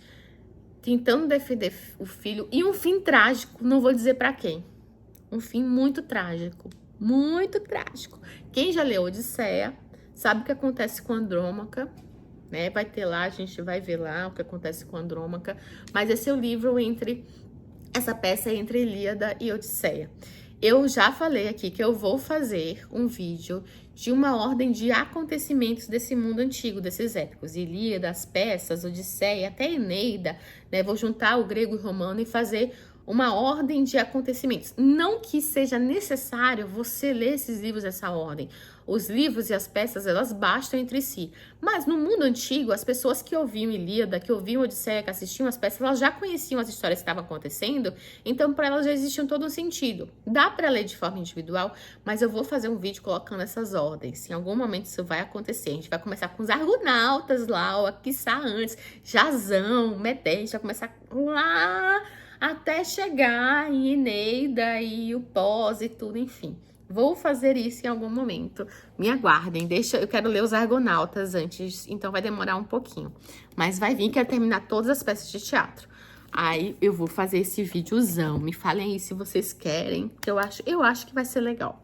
tentando defender o filho, e um fim trágico, não vou dizer pra quem. Um fim muito trágico, muito trágico. Quem já leu Odisseia sabe o que acontece com Andrômaca, né? Vai ter lá, a gente vai ver lá o que acontece com Andrômaca, mas esse é o livro essa peça entre Ilíada e Odisseia. Eu já falei aqui que eu vou fazer um vídeo de uma ordem de acontecimentos desse mundo antigo, desses épicos. Ilíada, as peças, Odisseia, até Eneida, né? Vou juntar o grego e o romano e fazer uma ordem de acontecimentos. Não que seja necessário você ler esses livros dessa ordem. Os livros e as peças, elas bastam entre si. Mas no mundo antigo, as pessoas que ouviam Ilíada, que ouviam Odisseia, que assistiam as peças, elas já conheciam as histórias que estavam acontecendo, então para elas já existiam todo um sentido. Dá para ler de forma individual, mas eu vou fazer um vídeo colocando essas ordens. Em algum momento isso vai acontecer. A gente vai começar com os argonautas lá, ou quiçá antes, Jasão, Medea, a gente vai começar lá até chegar em Eneida e o pós e tudo, enfim. Vou fazer isso em algum momento. Me aguardem, eu quero ler os Argonautas antes, então vai demorar um pouquinho. Mas vai vir, quero terminar todas as peças de teatro. Aí eu vou fazer esse videozão. Me falem aí se vocês querem, que eu acho que vai ser legal.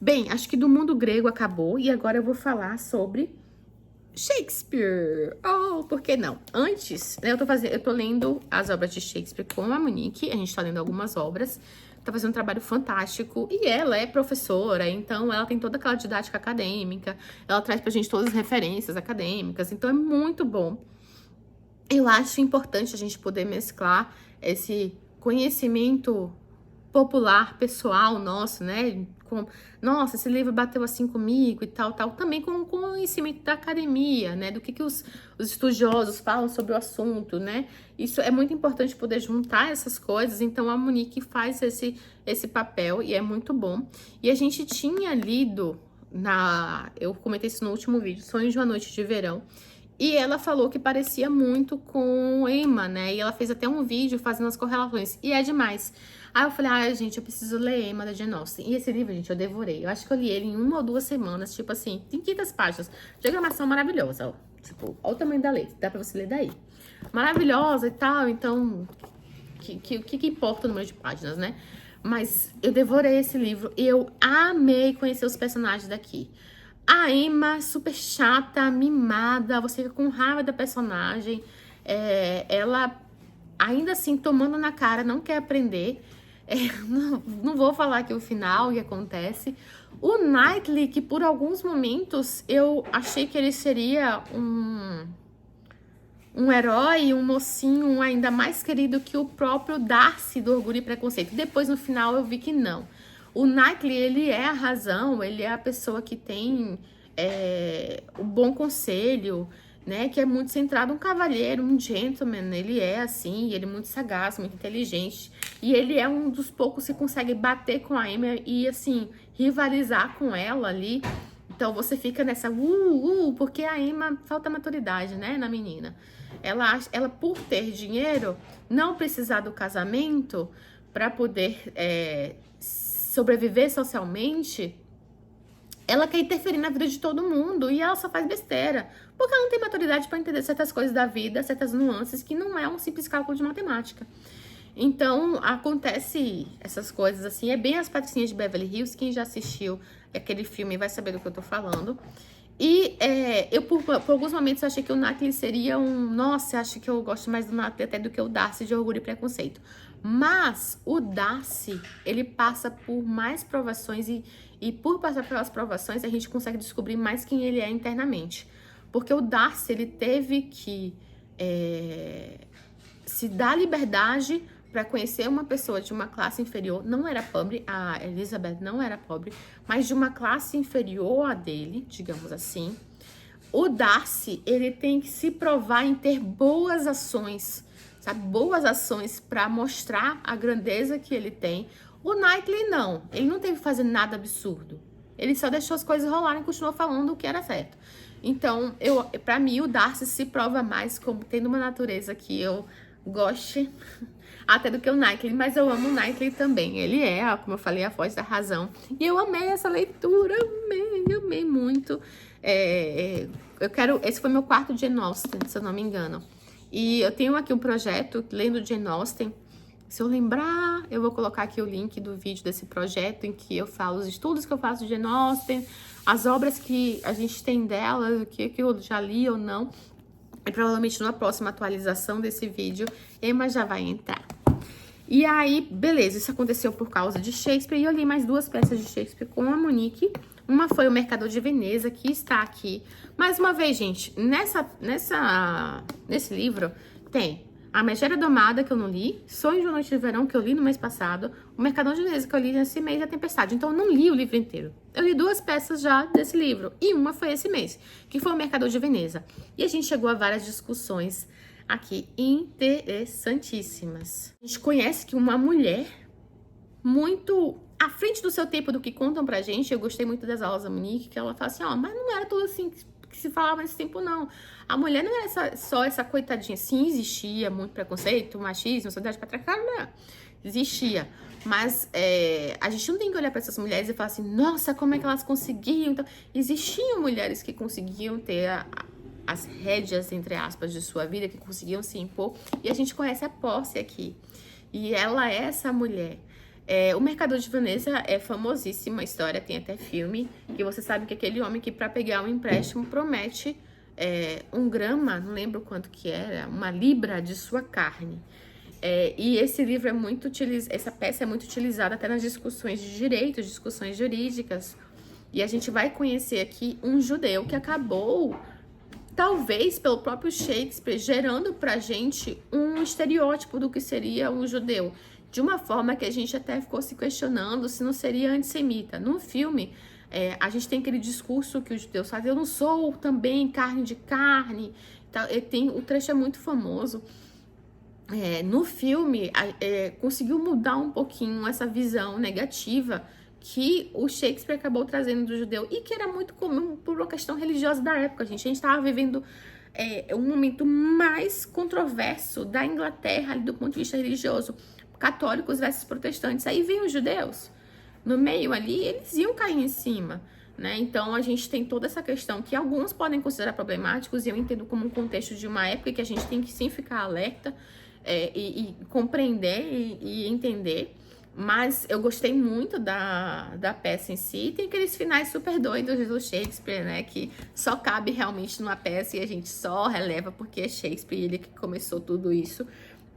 Bem, acho que do mundo grego acabou e agora eu vou falar sobre Shakespeare. Oh, por que não? Antes, né, eu tô lendo as obras de Shakespeare com a Monique, a gente tá lendo algumas obras. Tá fazendo um trabalho fantástico, e ela é professora, então ela tem toda aquela didática acadêmica, ela traz pra gente todas as referências acadêmicas, então é muito bom. Eu acho importante a gente poder mesclar esse conhecimento popular, pessoal nosso, né? Nossa, esse livro bateu assim comigo e tal, também com o conhecimento da academia, né? Do que os estudiosos falam sobre o assunto, né? Isso é muito importante poder juntar essas coisas, então a Monique faz esse papel e é muito bom. E a gente tinha lido, eu comentei isso no último vídeo, Sonhos de uma Noite de Verão, e ela falou que parecia muito com Emma, né? E ela fez até um vídeo fazendo as correlações. E é demais. Aí eu falei, gente, eu preciso ler Emma da Jane Austen. E esse livro, gente, eu devorei. Eu acho que eu li ele em 1 ou 2 semanas. Tipo assim, tem 500 páginas. Diagramação maravilhosa, ó. Tipo, olha o tamanho da letra. Dá pra você ler daí. Maravilhosa e tal. Então, o que importa o número de páginas, né? Mas eu devorei esse livro. E eu amei conhecer os personagens daqui. A Emma, super chata, mimada, você fica com raiva da personagem. Ela, ainda assim, tomando na cara, não quer aprender. Não vou falar aqui o final, o que acontece. O Knightley, que por alguns momentos eu achei que ele seria um herói, um mocinho ainda mais querido que o próprio Darcy do Orgulho e Preconceito. Depois, no final, eu vi que não. O Knightley, ele é a razão, ele é a pessoa que tem o bom conselho, né? Que é muito centrado, um cavalheiro, um gentleman, ele é assim, ele é muito sagaz, muito inteligente. E ele é um dos poucos que consegue bater com a Emma e, assim, rivalizar com ela ali. Então, você fica nessa, porque a Emma falta maturidade, né, na menina. Ela por ter dinheiro, não precisar do casamento para poder sobreviver socialmente, ela quer interferir na vida de todo mundo e ela só faz besteira, porque ela não tem maturidade para entender certas coisas da vida, certas nuances, que não é um simples cálculo de matemática. Então, acontece essas coisas assim, é bem As Patricinhas de Beverly Hills, quem já assistiu aquele filme vai saber do que eu tô falando. E eu, por alguns momentos, achei que o Knightley seria nossa, acho que eu gosto mais do Knightley até do que o Darcy de Orgulho e Preconceito. Mas o Darcy, ele passa por mais provações e por passar pelas provações, a gente consegue descobrir mais quem ele é internamente. Porque o Darcy, ele teve que se dar liberdade para conhecer uma pessoa de uma classe inferior. Não era pobre, a Elizabeth não era pobre, mas de uma classe inferior a dele, digamos assim. O Darcy, ele tem que se provar em ter boas ações, sabe? Boas ações para mostrar a grandeza que ele tem. O Knightley não, ele não teve que fazer nada absurdo. Ele só deixou as coisas rolarem e continuou falando o que era certo. Então, para mim, o Darcy se prova mais como tendo uma natureza que eu goste até do que o Knightley, mas eu amo o Knightley também. Ele é, como eu falei, a voz da razão. E eu amei essa leitura, amei muito. Esse foi meu quarto Jane Austen, se eu não me engano. E eu tenho aqui um projeto, lendo Jane Austen. Se eu lembrar, eu vou colocar aqui o link do vídeo desse projeto, em que eu falo os estudos que eu faço de Jane Austen, as obras que a gente tem dela, o que eu já li ou não. E provavelmente na próxima atualização desse vídeo, Emma já vai entrar. E aí, beleza, isso aconteceu por causa de Shakespeare. E eu li mais 2 peças de Shakespeare com a Monique. Uma foi O Mercador de Veneza, que está aqui. Mais uma vez, gente, nesse livro tem A Megera Domada, que eu não li, Sonho de uma Noite de Verão, que eu li no mês passado, O Mercador de Veneza, que eu li nesse mês, e A Tempestade. Então, eu não li o livro inteiro. Eu li 2 peças já desse livro, e uma foi esse mês, que foi O Mercador de Veneza. E a gente chegou a várias discussões aqui interessantíssimas. A gente conhece que uma mulher muito à frente do seu tempo do que contam pra gente. Eu gostei muito das aulas da Monique, que ela fala assim, ó, mas não era tudo assim que se falava nesse tempo, não. A mulher não era só essa coitadinha. Sim, existia muito preconceito, machismo, sociedade patriarcal, não. Existia. Mas a gente não tem que olhar para essas mulheres e falar assim, nossa, como é que elas conseguiam? Então, existiam mulheres que conseguiam ter as rédeas, entre aspas, de sua vida, que conseguiam se impor. E a gente conhece a Posse aqui. E ela é essa mulher. O Mercador de Veneza é famosíssima história, tem até filme, que você sabe que aquele homem que para pegar um empréstimo promete 1 grama, não lembro quanto que era, 1 libra de sua carne. E esse livro é muito utilizado, essa peça é muito utilizada até nas discussões de direito, discussões jurídicas. E a gente vai conhecer aqui um judeu que acabou, talvez pelo próprio Shakespeare, gerando pra gente um estereótipo do que seria um judeu. De uma forma que a gente até ficou se questionando se não seria antissemita. No filme, a gente tem aquele discurso que os judeus fazem, eu não sou também carne de carne. O trecho é muito famoso. No filme, conseguiu mudar um pouquinho essa visão negativa que o Shakespeare acabou trazendo do judeu e que era muito comum por uma questão religiosa da época. A gente estava vivendo um momento mais controverso da Inglaterra do ponto de vista religioso. Católicos versus protestantes. Aí vem os judeus. No meio ali, eles iam cair em cima, né? Então, a gente tem toda essa questão que alguns podem considerar problemáticos, e eu entendo como um contexto de uma época que a gente tem que sim ficar alerta e compreender e entender. Mas eu gostei muito da peça em si. Tem aqueles finais super doidos do Shakespeare, né? Que só cabe realmente numa peça e a gente só releva porque é Shakespeare, ele que começou tudo isso.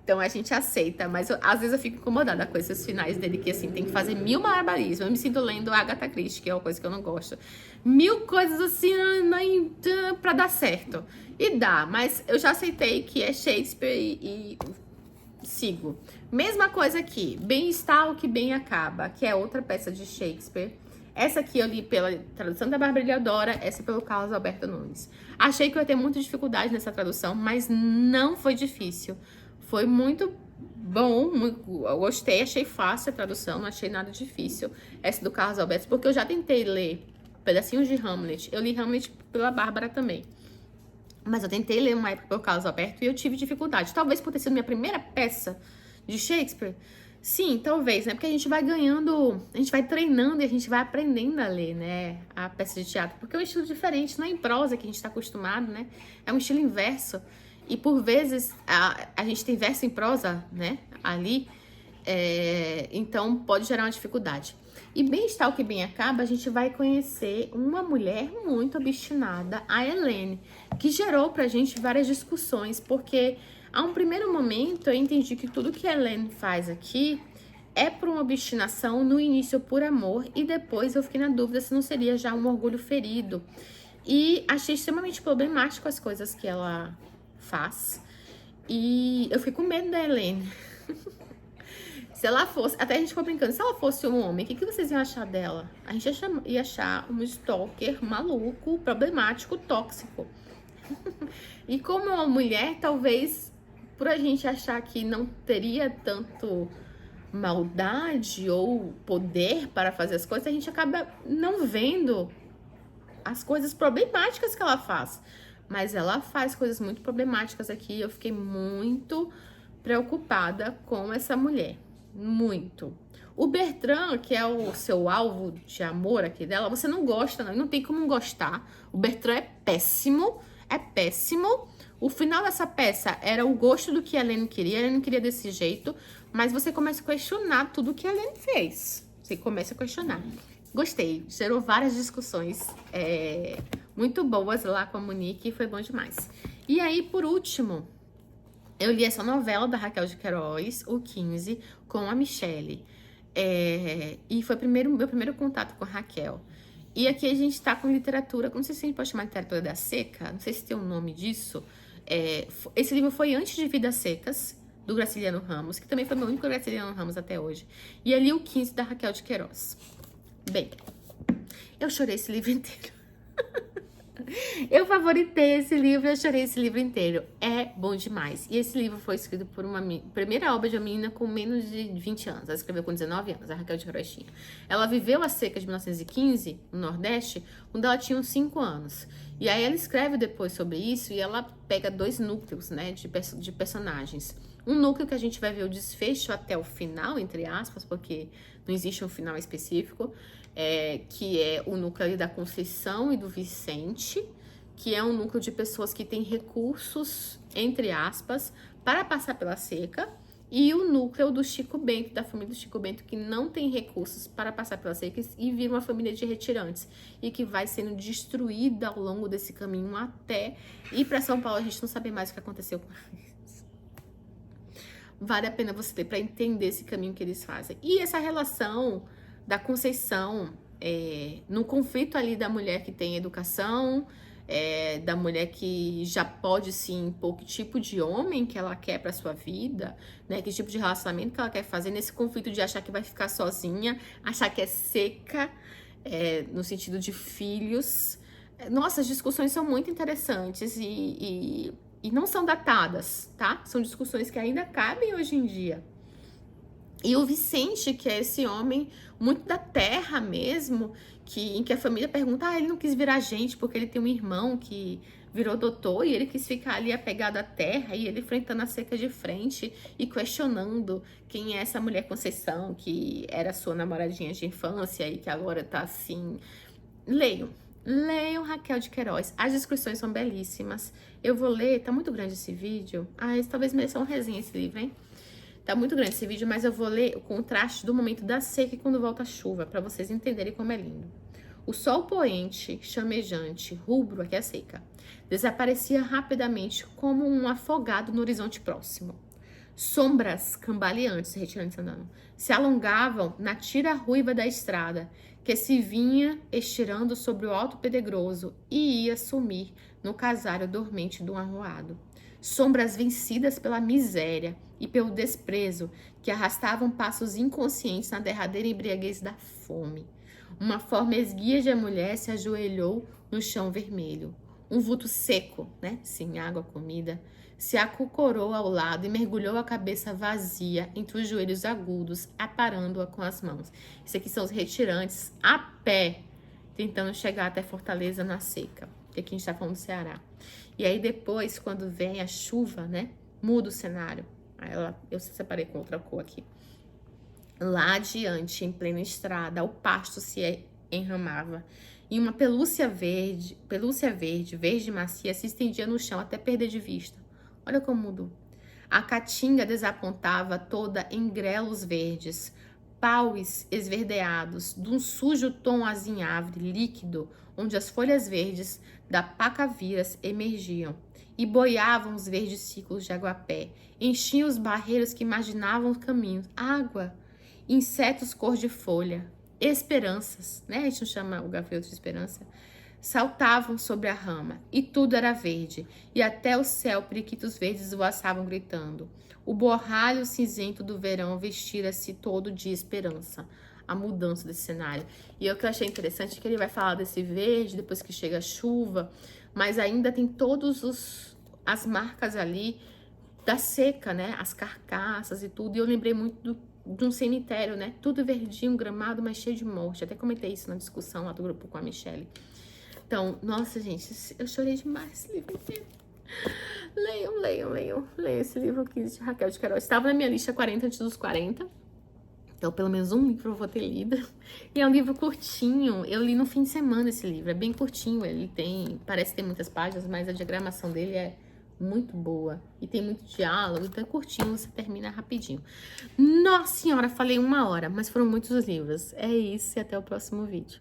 Então a gente aceita, mas às vezes eu fico incomodada com esses finais dele, que assim, tem que fazer 1000 malabarismos. Eu me sinto lendo Agatha Christie, que é uma coisa que eu não gosto. 1000 coisas assim pra dar certo. E dá, mas eu já aceitei que é Shakespeare e sigo. Mesma coisa aqui, Bem está o que bem acaba, que é outra peça de Shakespeare. Essa aqui eu li pela tradução da Bárbara Eliodora, essa pelo Carlos Alberto Nunes. Achei que eu ia ter muita dificuldade nessa tradução, mas não foi difícil. Foi muito bom, eu gostei, achei fácil a tradução, não achei nada difícil. Essa do Carlos Alberto, porque eu já tentei ler pedacinhos de Hamlet. Eu li Hamlet pela Bárbara também. Mas eu tentei ler uma época pelo Carlos Alberto e eu tive dificuldade. Talvez por ter sido minha primeira peça de Shakespeare. Sim, talvez, né? Porque a gente vai ganhando, a gente vai treinando e a gente vai aprendendo a ler, né? A peça de teatro. Porque é um estilo diferente, não é em prosa que a gente está acostumado, né? É um estilo inverso. E por vezes a gente tem verso em prosa, né? Ali. Então pode gerar uma dificuldade. E Bem está o que bem acaba, a gente vai conhecer uma mulher muito obstinada, a Helene, que gerou pra gente várias discussões, porque a um primeiro momento eu entendi que tudo que a Helene faz aqui é por uma obstinação, no início por amor, e depois eu fiquei na dúvida se não seria já um orgulho ferido. E achei extremamente problemático as coisas que ela faz. E eu fiquei com medo da Helene. Se ela fosse, até a gente ficou brincando, se ela fosse um homem, o que vocês iam achar dela? A gente ia achar um stalker maluco, problemático, tóxico. E como uma mulher, talvez, por a gente achar que não teria tanto maldade ou poder para fazer as coisas, a gente acaba não vendo as coisas problemáticas que ela faz. Mas ela faz coisas muito problemáticas aqui. Eu fiquei muito preocupada com essa mulher. Muito. O Bertrand, que é o seu alvo de amor aqui dela, você não gosta, não tem como gostar. O Bertrand é péssimo, é péssimo. O final dessa peça era o gosto do que a Helene queria. A Helene queria desse jeito, mas você começa a questionar tudo que a Helene fez. Você começa a questionar. Gostei, gerou várias discussões muito boas lá com a Monique, foi bom demais. E aí, por último, eu li essa novela da Raquel de Queiroz, O 15, com a Michelle. E foi meu primeiro contato com a Raquel. E aqui a gente tá com literatura, não sei se a gente pode chamar de literatura da seca, não sei se tem um nome disso. Esse livro foi antes de Vidas Secas, do Graciliano Ramos, que também foi meu único Graciliano Ramos até hoje. E ali o 15 da Raquel de Queiroz. Bem, eu chorei esse livro inteiro. Eu favoritei esse livro, eu chorei esse livro inteiro. É bom demais. E esse livro foi escrito por uma primeira obra de uma menina com menos de 20 anos. Ela escreveu com 19 anos, a Raquel de Queiroz tinha. Ela viveu a seca de 1915, no Nordeste, quando ela tinha uns 5 anos. E aí ela escreve depois sobre isso e ela pega 2 núcleos, né, de personagens. Um núcleo que a gente vai ver o desfecho até o final, entre aspas, porque não existe um final específico, que é o núcleo ali da Conceição e do Vicente, que é um núcleo de pessoas que têm recursos, entre aspas, para passar pela seca, e o núcleo do Chico Bento, da família do Chico Bento, que não tem recursos para passar pela seca e vira uma família de retirantes, e que vai sendo destruída ao longo desse caminho até ir para São Paulo. A gente não sabe mais o que aconteceu com eles. Vale a pena você ler para entender esse caminho que eles fazem. E essa relação da Conceição, no conflito ali da mulher que tem educação, da mulher que já pode se impor que tipo de homem que ela quer para sua vida, né? Que tipo de relacionamento que ela quer fazer, nesse conflito de achar que vai ficar sozinha, achar que é seca, no sentido de filhos. Nossa, as discussões são muito interessantes e não são datadas, tá? São discussões que ainda cabem hoje em dia. E o Vicente, que é esse homem muito da terra mesmo, em que a família pergunta, ele não quis virar gente porque ele tem um irmão que virou doutor e ele quis ficar ali apegado à terra, e ele enfrentando a seca de frente e questionando quem é essa mulher Conceição, que era sua namoradinha de infância e que agora tá assim. Leiam Raquel de Queiroz. As descrições são belíssimas. Eu vou ler, tá muito grande esse vídeo. Talvez mereça uma resenha esse livro, hein? Tá muito grande esse vídeo, mas eu vou ler o contraste do momento da seca e quando volta a chuva, para vocês entenderem como é lindo. O sol poente, chamejante, rubro, aqui é a seca, desaparecia rapidamente como um afogado no horizonte próximo. Sombras cambaleantes, retirantes andando, se alongavam na tira ruiva da estrada, que se vinha estirando sobre o alto pedregoso e ia sumir no casário dormente do arruado. Sombras vencidas pela miséria e pelo desprezo, que arrastavam passos inconscientes na derradeira embriaguez da fome. Uma forma esguia de mulher se ajoelhou no chão vermelho. Um vulto seco, né, sem água, comida, se acocorou ao lado e mergulhou a cabeça vazia entre os joelhos agudos, aparando-a com as mãos. Isso aqui são os retirantes a pé, tentando chegar até Fortaleza na seca. Que aqui a gente tá falando do Ceará. E aí depois, quando vem a chuva, né, muda o cenário. Eu separei com outra cor aqui. Lá adiante, em plena estrada, o pasto se enramava. E uma pelúcia verde, verde macia, se estendia no chão até perder de vista. Olha como mudou. A caatinga desapontava toda em grelos verdes, paus esverdeados, de um sujo tom azinhavre, líquido, onde as folhas verdes da pacaviras emergiam, e boiavam os verdes ciclos de aguapé, enchiam os barreiros que imaginavam os caminhos, água, insetos cor de folha, esperanças, né? A gente não chama o gafanhoto de esperança, saltavam sobre a rama, e tudo era verde, e até o céu periquitos verdes voaçavam gritando. O borralho cinzento do verão vestira-se todo de esperança. A mudança desse cenário. E o que eu achei interessante é que ele vai falar desse verde depois que chega a chuva, mas ainda tem todas as marcas ali da seca, né? As carcaças e tudo. E eu lembrei muito de um cemitério, né? Tudo verdinho, gramado, mas cheio de morte. Até comentei isso na discussão lá do grupo com a Michelle. Então, nossa, gente, eu chorei demais esse livro inteiro. Leiam esse livro aqui de Raquel de Queiroz. Estava na minha lista 40 antes dos 40. Então, pelo menos um livro eu vou ter lido. E é um livro curtinho. Eu li no fim de semana esse livro. É bem curtinho. Ele parece ter muitas páginas, mas a diagramação dele é muito boa. E tem muito diálogo, então é curtinho, você termina rapidinho. Nossa senhora, falei 1 hora, mas foram muitos livros. É isso e até o próximo vídeo.